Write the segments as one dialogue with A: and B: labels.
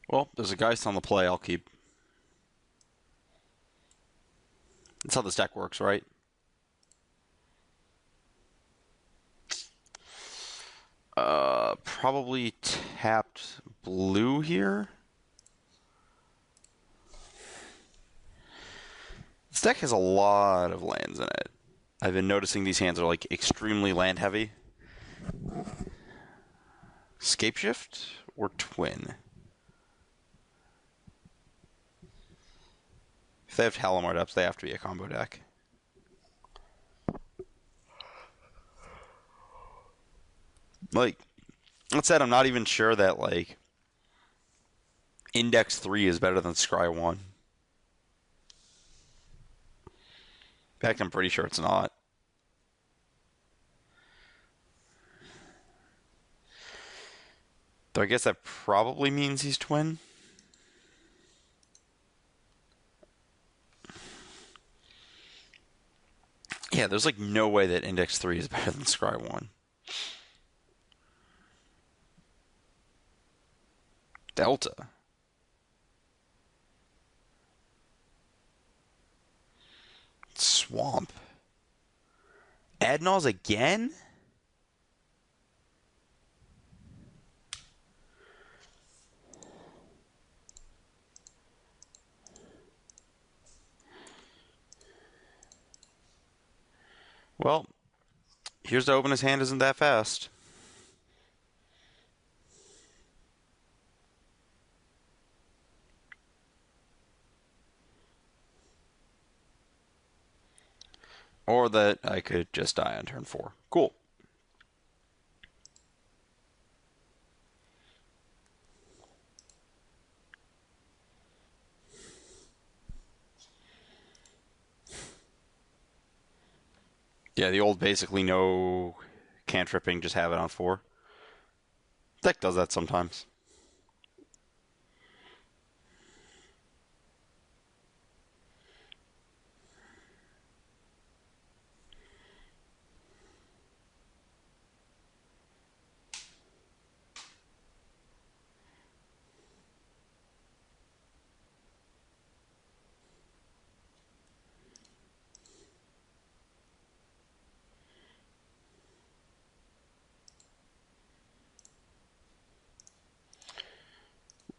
A: Well, there's a Geist on the play. I'll keep. That's how this deck works, right? Probably tapped blue here. This deck has a lot of lands in it. I've been noticing these hands are like extremely land heavy. Scapeshift or Twin? If they have Halimar Depths, they have to be a combo deck. Like, that said, I'm not even sure that, like, Index 3 is better than Scry 1. In fact, I'm pretty sure it's not. Though I guess that probably means he's Twin. Yeah, there's like no way that Index 3 is better than Scry 1. Delta. Swamp. Adnals again? Well, here's to hoping his hand isn't that fast. Or that I could just die on turn 4. Cool. Yeah, the old basically no cantripping, just have it on 4. Deck does that sometimes.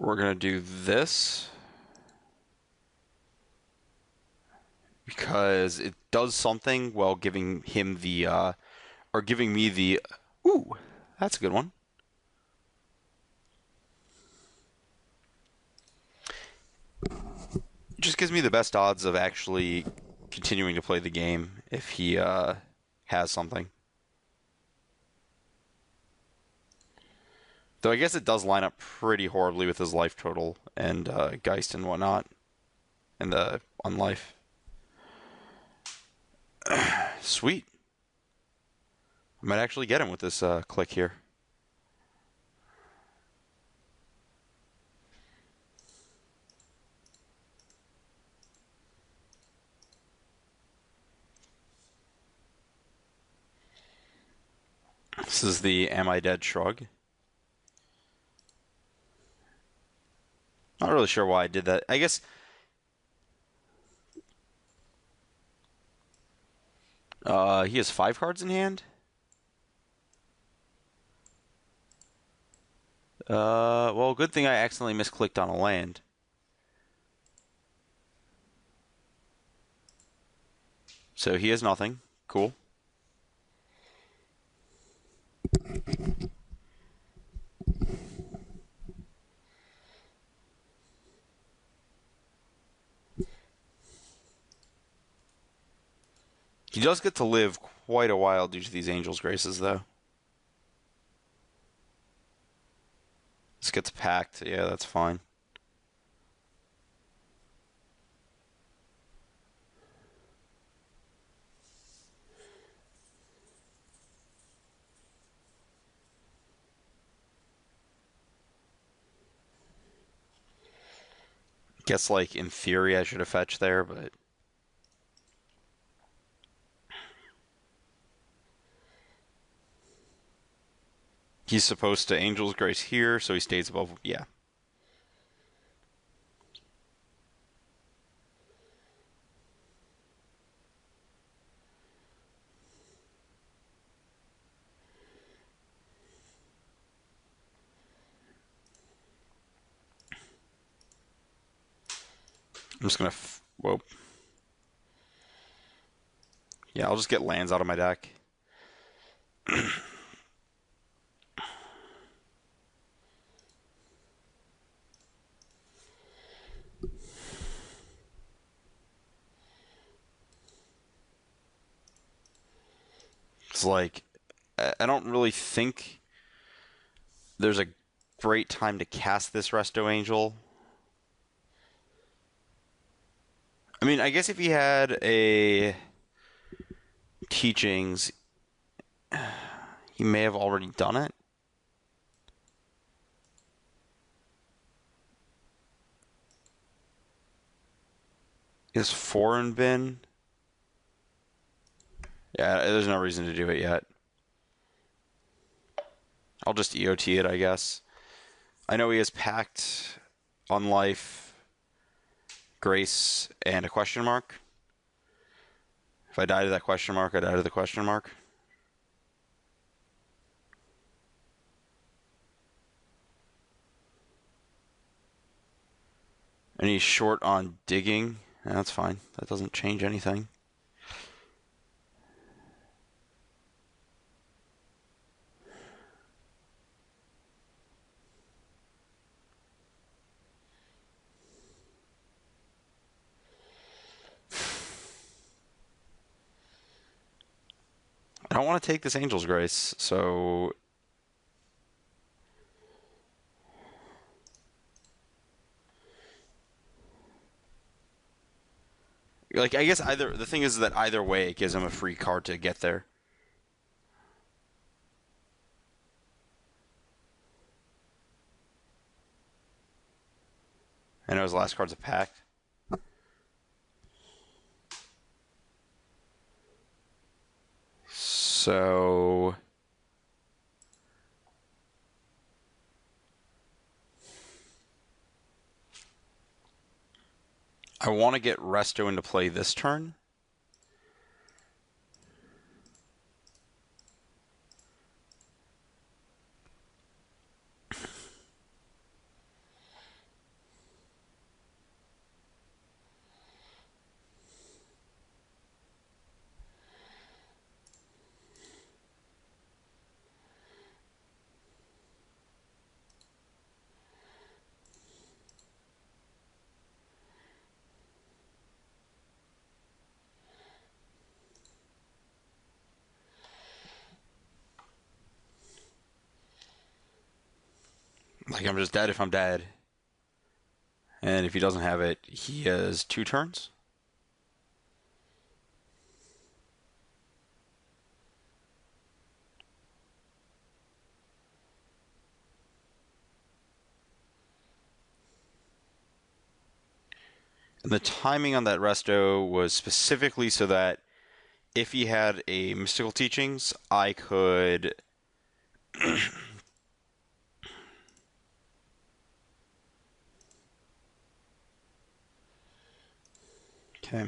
A: We're going to do this because it does something while giving him the, or giving me the, ooh, that's a good one. It just gives me the best odds of actually continuing to play the game if he has something. Though I guess it does line up pretty horribly with his life total and Geist and whatnot, and the unlife. Sweet. I might actually get him with this click here. This is the Am I Dead shrug. Not really sure why I did that. I guess he has 5 cards in hand. Well, good thing I accidentally misclicked on a land. So he has nothing. Cool. He does get to live quite a while due to these Angel's Graces, though. This gets packed. Yeah, that's fine. Guess, like, in theory, I should have fetched there, but he's supposed to Angel's Grace here, so he stays above. Yeah. I'm just gonna. Whoa. Yeah, I'll just get lands out of my deck. It's like I don't really think there's a great time to cast this Resto Angel. I mean, I guess if he had a teachings, he may have already done it. Is foreign bin? Yeah, there's no reason to do it yet. I'll just EOT it, I guess. I know he has Pact, Unlife, Grace, and a question mark. If I die to that question mark, I die to the question mark. And he's short on digging. That's fine. That doesn't change anything. I don't want to take this Angel's Grace, so like I guess either the thing is that either way it gives him a free card to get there. I know his last card's a Pact. So I want to get Resto into play this turn. Like I'm just dead if I'm dead. And if he doesn't have it, he has 2 turns. And the timing on that Resto was specifically so that if he had a Mystical Teachings, I could Okay.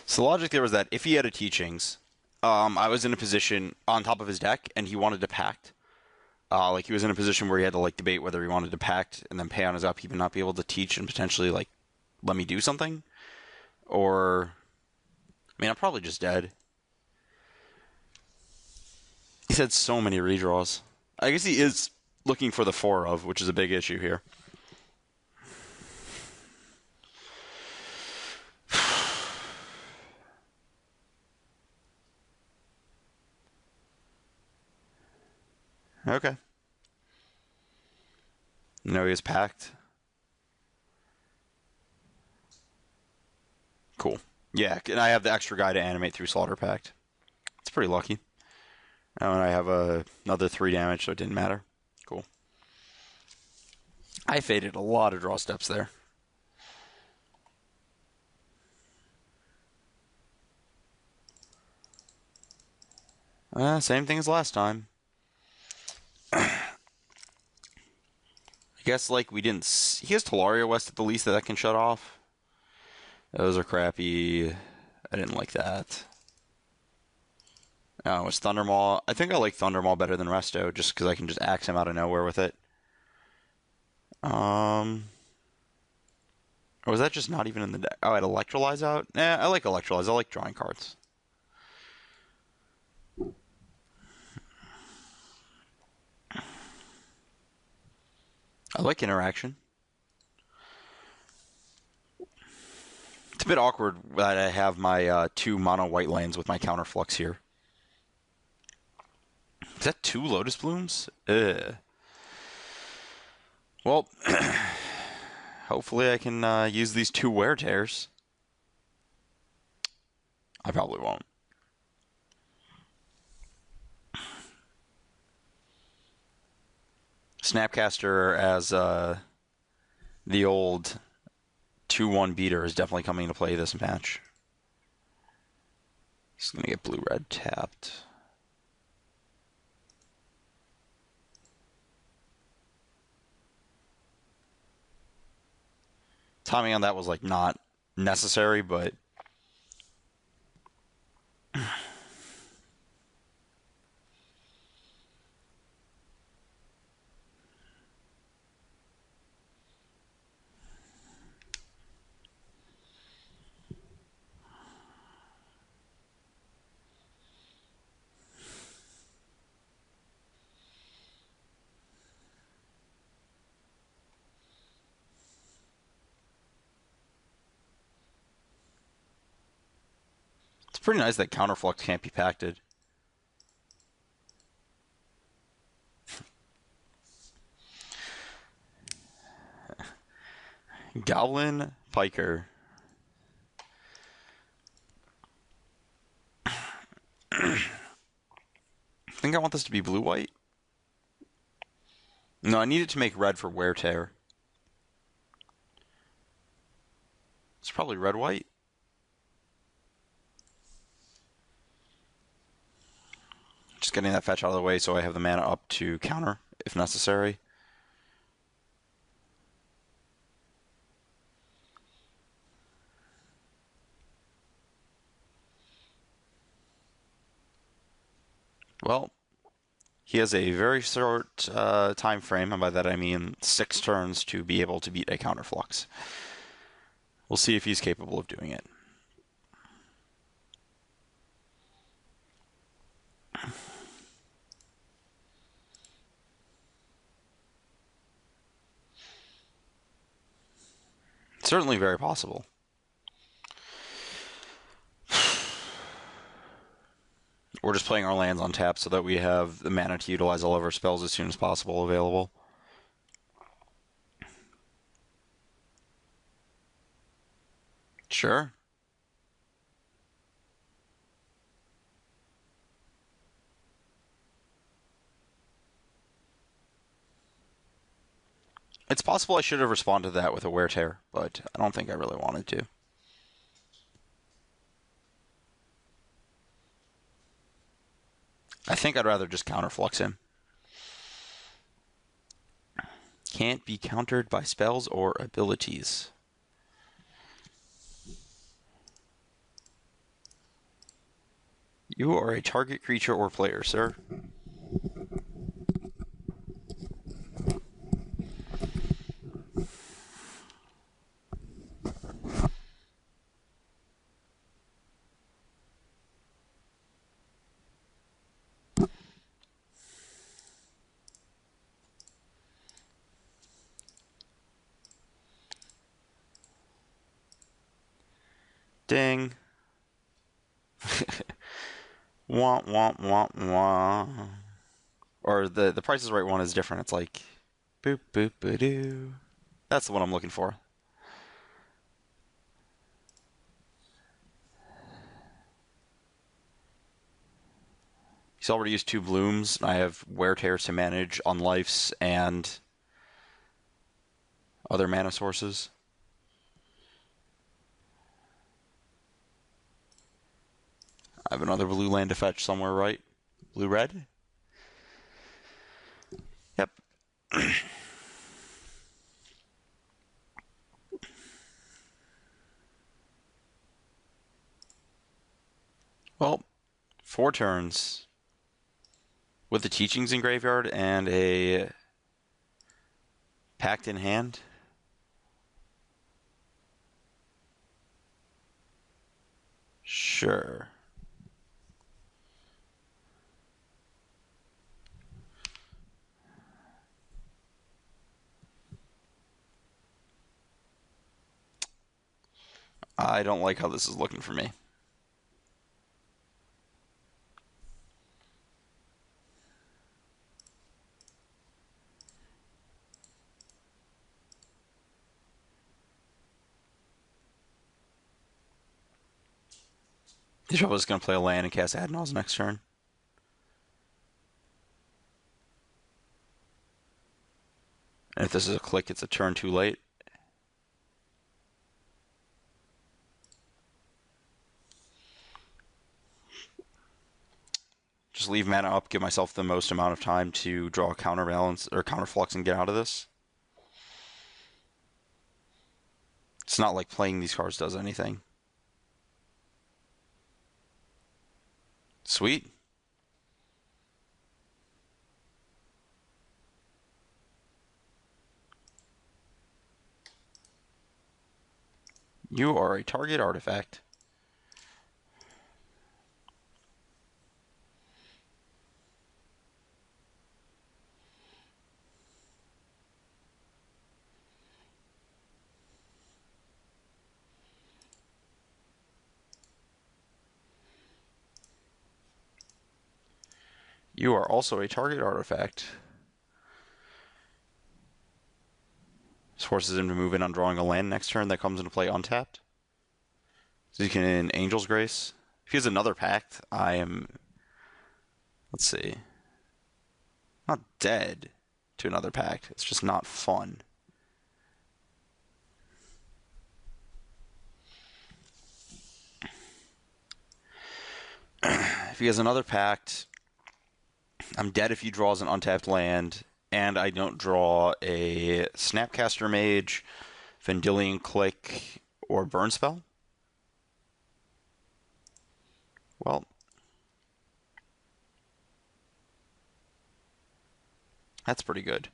A: So the logic there was that if he had a Teachings, I was in a position on top of his deck, and he wanted to Pact. Like he was in a position where he had to like debate whether he wanted to Pact and then pay on his upkeep and not be able to teach and potentially like let me do something, or I mean I'm probably just dead. He's had so many redraws. I guess he is looking for the 4 of, which is a big issue here. Okay. No, he is Pact. Cool. Yeah, and I have the extra guy to animate through Slaughter Pact. It's pretty lucky. Oh, and I have another 3 damage, so it didn't matter. Cool. I faded a lot of draw steps there. Same thing as last time. I guess like we didn't. He has Talaria West at the least that can shut off. Those are crappy. I didn't like that. Oh, it's Thundermaw. I think I like Thundermaw better than Resto, just because I can just axe him out of nowhere with it. Or was that just not even in the deck? Oh, I had Electrolyze out? I like Electrolyze. I like drawing cards. I like interaction. It's a bit awkward that I have my 2 mono white lands with my counterflux here. Is that 2 Lotus Blooms? Ugh. Well, hopefully I can use these 2 wear tears. I probably won't. Snapcaster as the old 2-1 beater is definitely coming into play this match. He's going to get blue-red tapped. Timing on that was like not necessary, but it's pretty nice that counterflux can't be pacted. Goblin Piker. I think I want this to be blue-white. No, I need it to make red for wear tear. It's probably red-white. Just getting that fetch out of the way so I have the mana up to counter if necessary. Well, he has a very short time frame, and by that I mean 6 turns to be able to beat a counterflux. We'll see if he's capable of doing it. Certainly very possible. We're just playing our lands on tap so that we have the mana to utilize all of our spells as soon as possible available. Sure. It's possible I should have responded to that with a wear tear, but I don't think I really wanted to. I think I'd rather just counterflux him. Can't be countered by spells or abilities. You are a target creature or player, sir. Ding. Wah, wah, wah, wah. Or the Price is Right one is different. It's like boop, boop, ba-doo. That's the one I'm looking for. He's already used 2 blooms. I have wear tears to manage on lives and other mana sources. I have another blue land to fetch somewhere, right? Blue-red? Yep. Well, 4 turns with the Teachings in graveyard and a Pact in hand. Sure. I don't like how this is looking for me. He's probably just going to play a land and cast Admirals next turn. And if this is a click, it's a turn too late. Just leave mana up, give myself the most amount of time to draw a counterbalance or counterflux and get out of this. It's not like playing these cards does anything. Sweet. You are a target artifact. You are also a target artifact. This forces him to move in on drawing a land next turn that comes into play untapped. So you can Angel's Grace. If he has another pact, I am, let's see, not dead to another pact. It's just not fun. If he has another pact, I'm dead if he draws an untapped land, and I don't draw a Snapcaster Mage, Vendilion Click, or Burn Spell. Well, that's pretty good.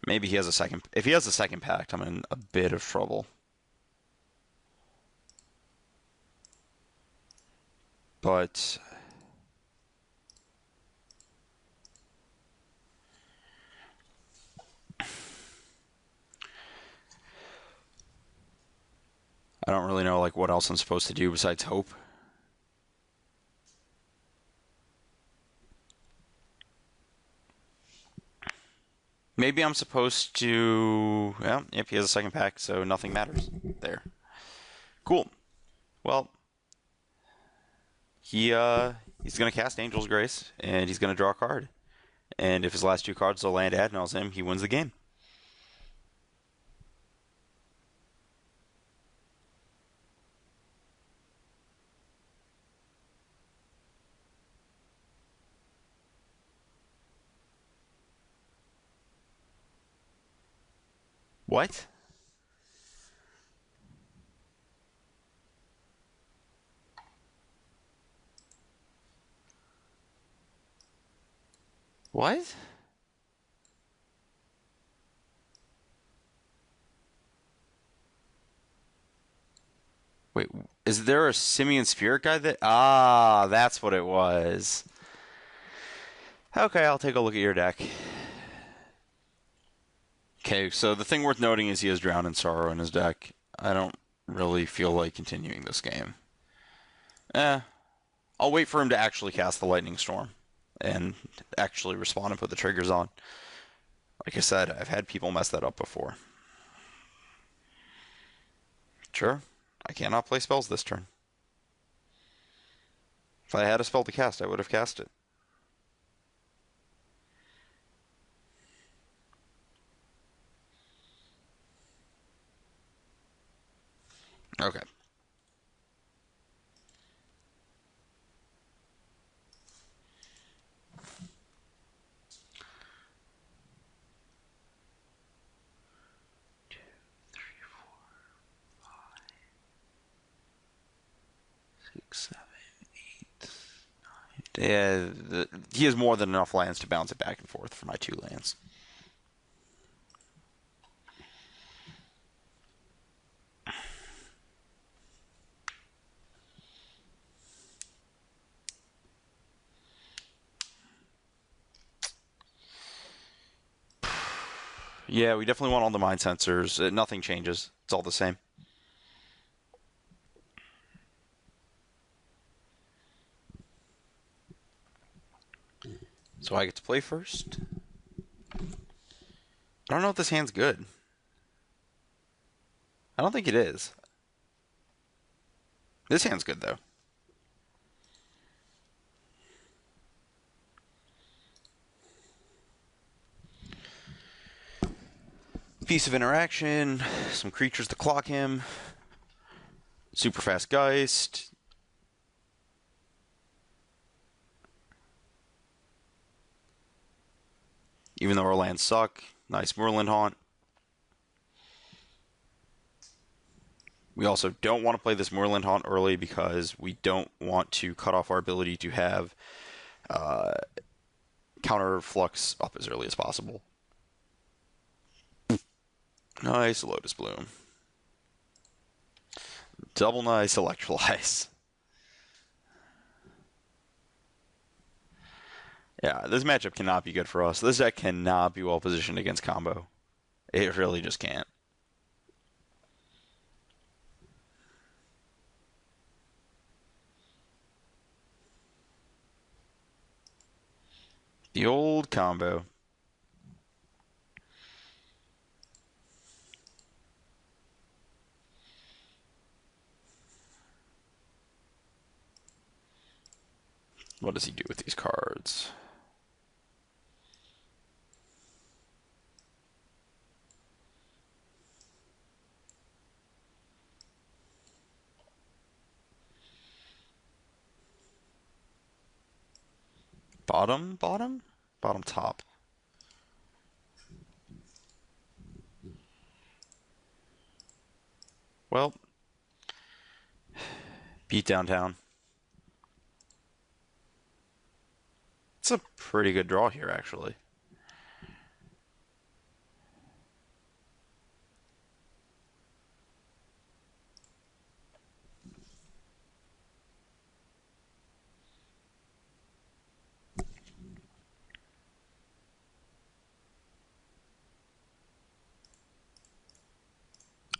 A: Maybe he has a second. If he has a second pact, I'm in a bit of trouble. But I don't really know like what else I'm supposed to do besides hope. Maybe I'm supposed to. Well, yep, he has a second pack, so nothing matters. There. Cool. Well, he's gonna cast Angel's Grace, and he's gonna draw a card. And if his last two cards are land Admirals him, he wins the game. What? What? Wait, is there a Simian Spirit Guide that? Ah, that's what it was. Okay, I'll take a look at your deck. Okay, so the thing worth noting is he has Drown in Sorrow in his deck. I don't really feel like continuing this game. I'll wait for him to actually cast the Lightning Storm and actually respond and put the triggers on. Like I said, I've had people mess that up before. Sure, I cannot play spells this turn. If I had a spell to cast, I would have cast it. Okay. Six, seven, eight, nine. Yeah, he has more than enough lands to bounce it back and forth for my two lands. Yeah, we definitely want all the mind sensors. Nothing changes. It's all the same. So I get to play first. I don't know if this hand's good. I don't think it is. This hand's good, though. Piece of interaction, some creatures to clock him, super fast Geist. Even though our lands suck, nice Moorland Haunt. We also don't want to play this Moorland Haunt early because we don't want to cut off our ability to have counter flux up as early as possible. Nice Lotus Bloom. Double nice Electrolyze. Yeah, this matchup cannot be good for us. This deck cannot be well positioned against combo. It really just can't. The old combo. What does he do with these cards? Bottom, bottom? Bottom top. Well, beat downtown. It's a pretty good draw here, actually.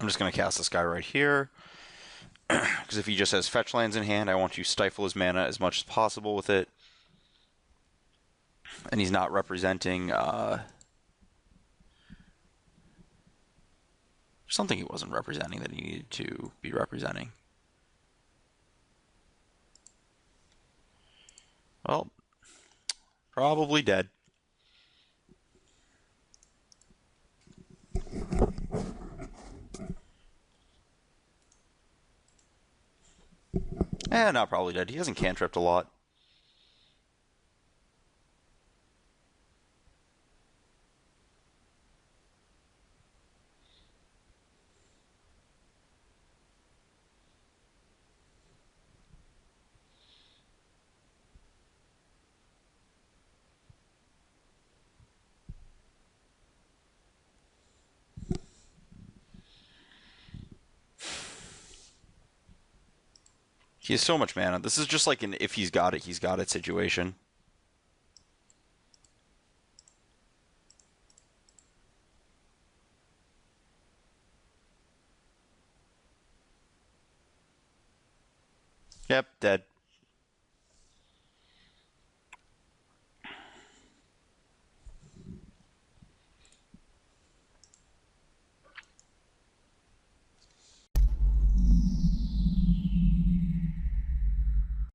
A: I'm just going to cast this guy right here. Because if he just has fetch lands in hand, I want to stifle his mana as much as possible with it. And he's not representing something he wasn't representing that he needed to be representing. Well, probably dead. Not probably dead. He hasn't cantripped a lot. He has so much mana. This is just like an if he's got it situation. Yep, dead.